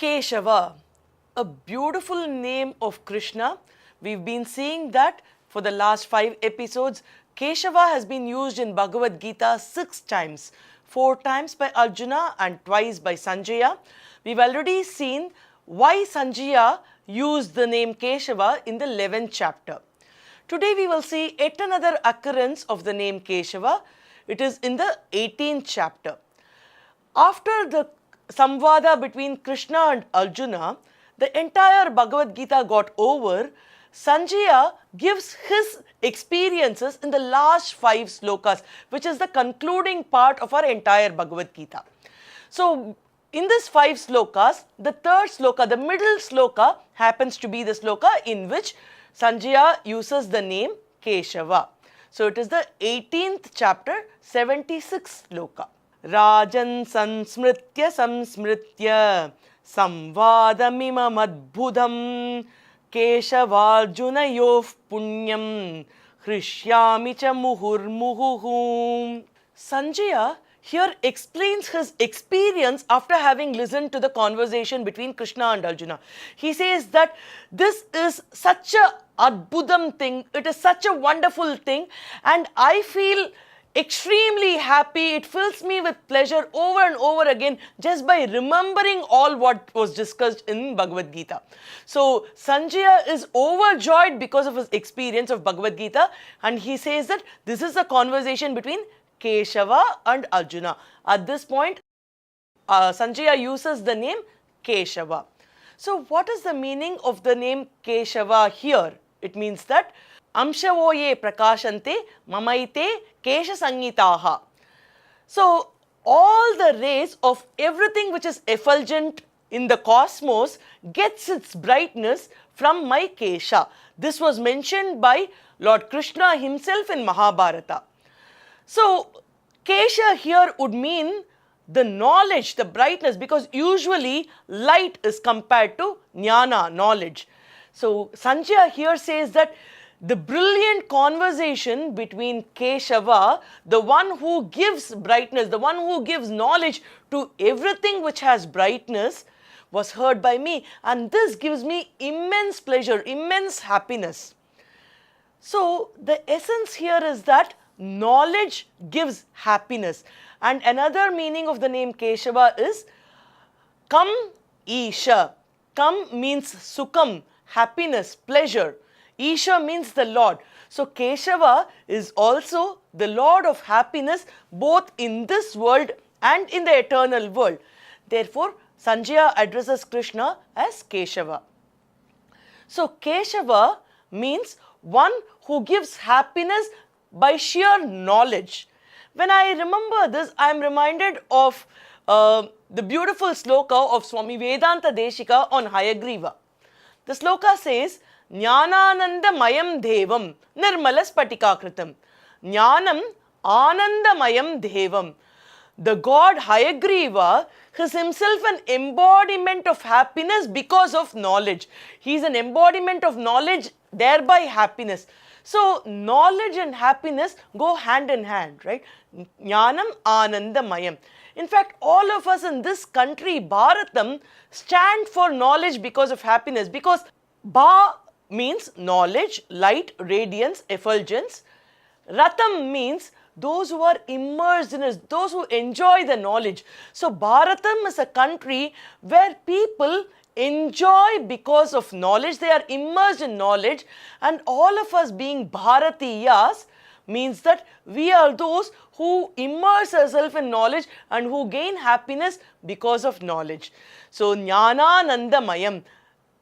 Kesava, a beautiful name of Krishna. We've been seeing that for the last 5 episodes. Kesava has been used in Bhagavad Gita 6 times, 4 times by Arjuna and twice by Sanjaya. We've already seen why Sanjaya used the name Kesava in the 11th chapter. Today we will see yet another occurrence of the name Kesava. It is in the 18th chapter. After the samvada between Krishna and Arjuna, the entire Bhagavad Gita got over. Sanjaya gives his experiences in the last 5 slokas, which is the concluding part of our entire Bhagavad Gita. So, in this 5 slokas, the third sloka, the middle sloka, happens to be the sloka in which Sanjaya uses the name Kesava. So, it is the 18th chapter, 76th sloka. Rajan sansmritya samsmritya samvadamimam adbhudam Keshavarjunayof punyam hrishyami cha muhurmuhuhum. Sanjaya here explains his experience after having listened to the conversation between Krishna and Arjuna. He says that this is such a adbhudam thing, it is such a wonderful thing, and I feel extremely happy. It fills me with pleasure over and over again just by remembering all what was discussed in Bhagavad Gita. So Sanjaya is overjoyed because of his experience of Bhagavad Gita, and he says that this is a conversation between Kesava and Arjuna. At this point, Sanjaya uses the name Kesava. So what is the meaning of the name Kesava here? It means that Amshavoye prakashante mamaite kesha sangitaha. So all the rays of everything which is effulgent in the cosmos gets its brightness from my kesha. This was mentioned by Lord Krishna himself in Mahabharata. So kesha here would mean the knowledge, the brightness, because usually light is compared to jnana, knowledge. So Sanjaya here says that the brilliant conversation between Kesava, the one who gives brightness, the one who gives knowledge to everything which has brightness, was heard by me, and this gives me immense pleasure, immense happiness. So the essence here is that knowledge gives happiness. And another meaning of the name Kesava is Kam Isha. Kam means Sukham, happiness, pleasure. Isha means the Lord. So Kesava is also the Lord of happiness both in this world and in the eternal world. Therefore, Sanjaya addresses Krishna as Kesava. So Kesava means one who gives happiness by sheer knowledge. When I remember this, I am reminded of the beautiful sloka of Swami Vedanta Deshika on Hayagriva. The sloka says, Jnanananda mayam devam nirmala spatika kritam. Jnanam ananda mayam devam. The God Hayagriva is himself an embodiment of happiness because of knowledge. He is an embodiment of knowledge, thereby happiness. So knowledge and happiness go hand in hand, right? Jnanam ananda mayam. In fact, all of us in this country, Bharatam, stand for knowledge because of happiness, because Ba means knowledge, light, radiance, effulgence. Ratam means those who are immersed in it, those who enjoy the knowledge. So Bharatam is a country where people enjoy because of knowledge, they are immersed in knowledge, and all of us being Bharatiyas means that we are those who immerse ourselves in knowledge and who gain happiness because of knowledge. So Jnananandamayam,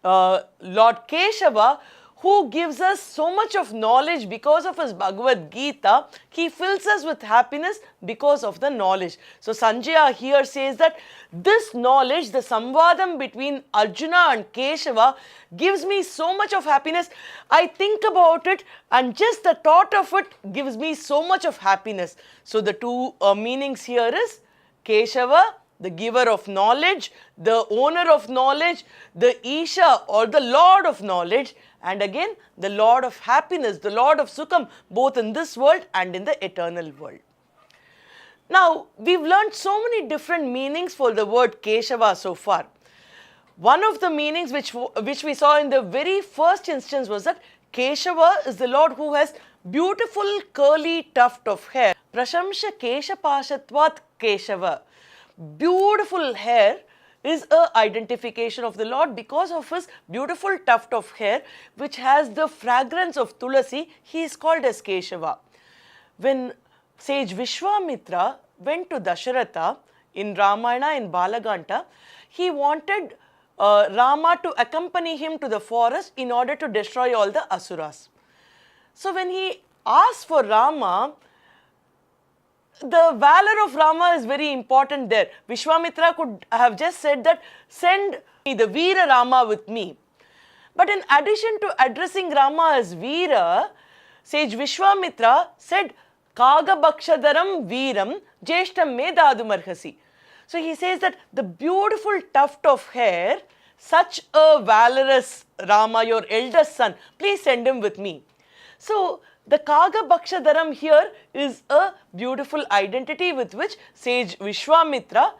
Lord Kesava, who gives us so much of knowledge because of his Bhagavad Gita, he fills us with happiness because of the knowledge. So Sanjaya here says that this knowledge, the samvadam between Arjuna and Kesava, gives me so much of happiness. I think about it and just the thought of it gives me so much of happiness. So the two meanings here is Kesava, the giver of knowledge, the owner of knowledge, the Isha or the Lord of knowledge, and again the Lord of happiness, the Lord of Sukham, both in this world and in the eternal world. Now, we've learned so many different meanings for the word Kesava so far. One of the meanings which we saw in the very first instance was that Kesava is the Lord who has beautiful curly tuft of hair. Prashamsha Keshapashatvat Kesava. Beautiful hair is a identification of the Lord because of his beautiful tuft of hair which has the fragrance of tulasi. He is called as Kesava. When sage Vishwamitra went to Dasharatha in Ramayana in Balaganta, he wanted Rama to accompany him to the forest in order to destroy all the asuras. So when he asked for Rama, the valor of Rama is very important there. Vishwamitra could have just said that, send me the Veera Rama with me. But in addition to addressing Rama as Veera, sage Vishwamitra said, Kaga Bakshadaram Veeram Jeshtam Me Dadumarhasi. So he says that the beautiful tuft of hair, such a valorous Rama, your eldest son, please send him with me. So the Kaga Bakshadaram here is a beautiful identity with which sage Vishwamitra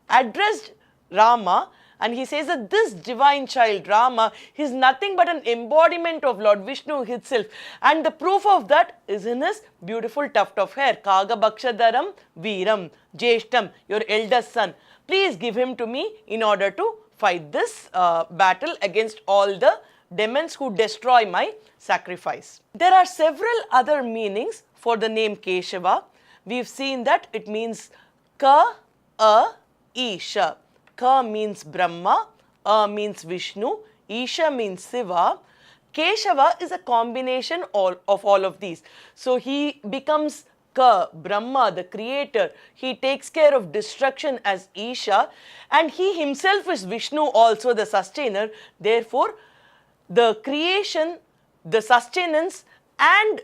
addressed Rama, and he says that this divine child Rama is nothing but an embodiment of Lord Vishnu himself, and the proof of that is in his beautiful tuft of hair. Kaga Bakshadaram Veeram Jeshtam, your eldest son, please give him to me in order to fight this battle against all the demons who destroy my sacrifice. There are several other meanings for the name Kesava. We've seen that it means Ka, A, Isha. Ka means Brahma, A means Vishnu, Isha means Siva. Kesava is a combination of all of these. So he becomes Ka, Brahma, the creator. He takes care of destruction as Isha, and he himself is Vishnu, also the sustainer. Therefore, the creation, the sustenance, and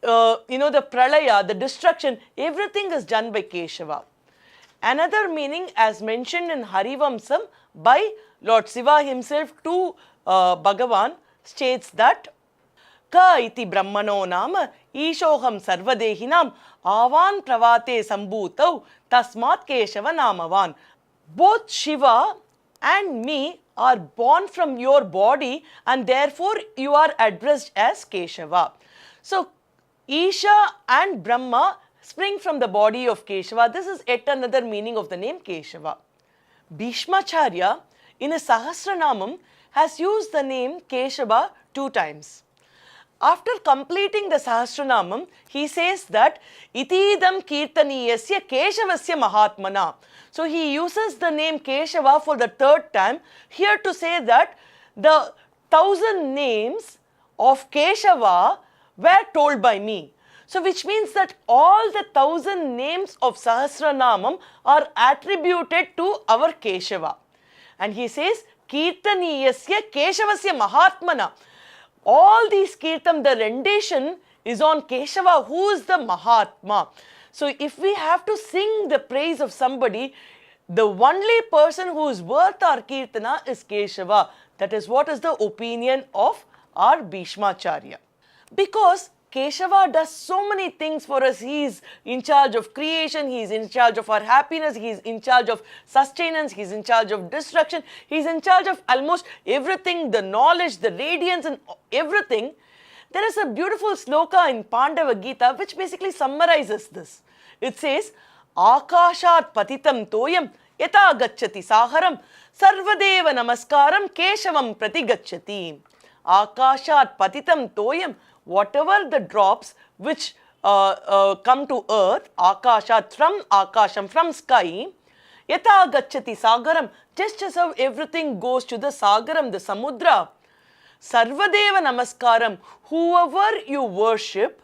the pralaya, the destruction, everything is done by Kesava. Another meaning, as mentioned in Harivamsam by Lord Shiva himself to Bhagavan, states that Ka iti brahmano nama ishoham sarvadehinam avan pravate sambhutau tasmat Kesava namavan. Both Shiva and me are born from your body, and therefore you are addressed as Kesava. So Isha and Brahma spring from the body of Kesava. This is yet another meaning of the name Kesava. Bhishmacharya in his Sahasranamam has used the name Kesava 2 times. After completing the Sahasranamam, he says that Itidam Kirtaniyasya Keshavasya Mahatmana. So he uses the name Kesava for the 3rd time here to say that the 1000 names of Kesava were told by me. So which means that all the 1000 names of Sahasranamam are attributed to our Kesava. And he says, Kirtaniyasya Keshavasya Mahatmana. All these Kirtam, the rendition is on Kesava, who is the Mahatma. So if we have to sing the praise of somebody, the only person who is worth our Kirtana is Kesava. That is what is the opinion of our Bhishmacharya. Because Kesava does so many things for us. He is in charge of creation, he is in charge of our happiness, he is in charge of sustenance, he is in charge of destruction, he is in charge of almost everything, the knowledge, the radiance and everything. There is a beautiful sloka in Pandava Geetha which basically summarizes this. It says, Akashat patitam toyam yata gacchati saharam sarvadeva namaskaram keshavam pratigacchati. Akashat patitam toyam, whatever the drops which come to earth, akashat, from akasham, from sky, yata gacchati sagaram, just as how everything goes to the sagaram, the samudra. Sarvadeva namaskaram, whoever you worship,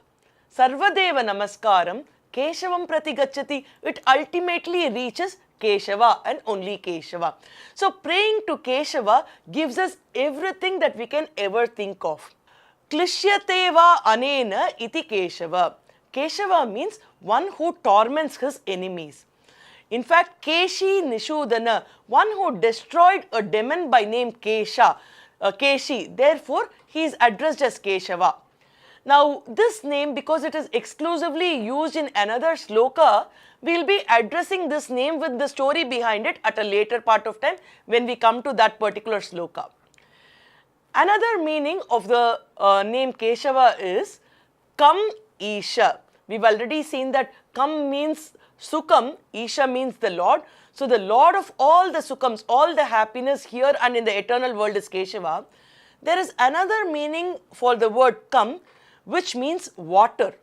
sarvadeva namaskaram, keshavam pratigacchati, it ultimately reaches Kesava and only Kesava. So praying to Kesava gives us everything that we can ever think of. Klishyate va anena iti Kesava. Kesava means one who torments his enemies. In fact, Keshi Nishudana, one who destroyed a demon by name Kesha, Keshi. Therefore, he is addressed as Kesava. Now this name, because it is exclusively used in another sloka, we will be addressing this name with the story behind it at a later part of time when we come to that particular sloka. Another meaning of the name Kesava is Kam Isha. We've already seen that Kam means Sukham, Isha means the Lord. So the Lord of all the Sukhams, all the happiness here and in the eternal world is Kesava. There is another meaning for the word Kam, which means water.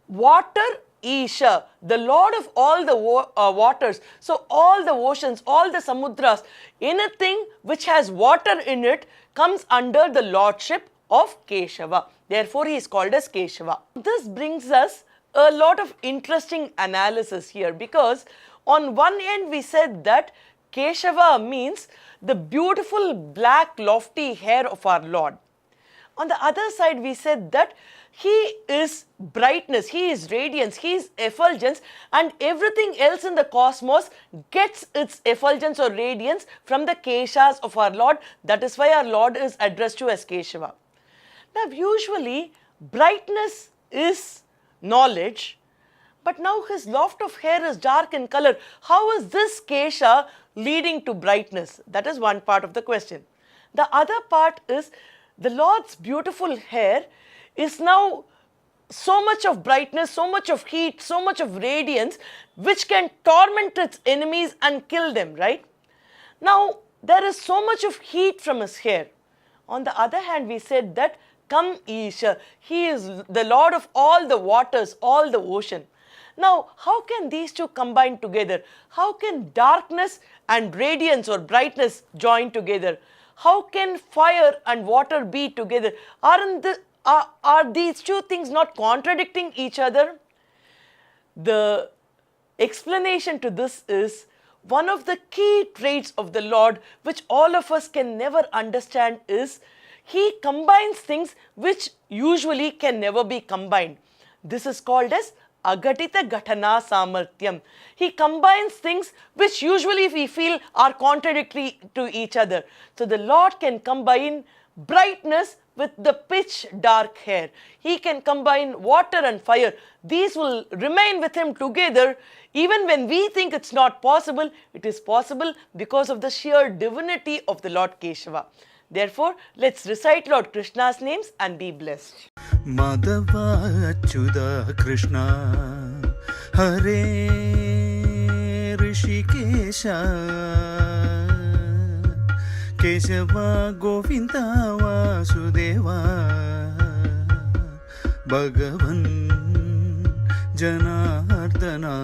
Water Isha, the Lord of all the waters. So all the oceans, all the samudras, anything which has water in it comes under the lordship of Kesava. Therefore, he is called as Kesava. This brings us a lot of interesting analysis here, because on one end we said that Kesava means the beautiful black lofty hair of our Lord. On the other side we said that he is brightness, he is radiance, he is effulgence, and everything else in the cosmos gets its effulgence or radiance from the Keshas of our Lord. That is why our Lord is addressed to as Kesava. Now usually brightness is knowledge, but now his loft of hair is dark in color. How is this Kesha leading to brightness? That is one part of the question. The other part is the Lord's beautiful hair is now so much of brightness, so much of heat, so much of radiance, which can torment its enemies and kill them, right? Now, there is so much of heat from his hair. On the other hand, we said that Kam Isha, he is the Lord of all the waters, all the ocean. Now, how can these two combine together? How can darkness and radiance or brightness join together? How can fire and water be together? Are these two things not contradicting each other? The explanation to this is one of the key traits of the Lord, which all of us can never understand, is he combines things which usually can never be combined. This is called as Agatita Ghatana Samartyam. He combines things which usually we feel are contradictory to each other. So the Lord can combine brightness with the pitch dark hair. He can combine water and fire. These will remain with him together. Even when we think it's not possible, it is possible because of the sheer divinity of the Lord Kesava. Therefore, let's recite Lord Krishna's names and be blessed. Madhava Achyuta Krishna Hare Rishikesha Kesava Govinda Vasudeva Bhagavan Janardana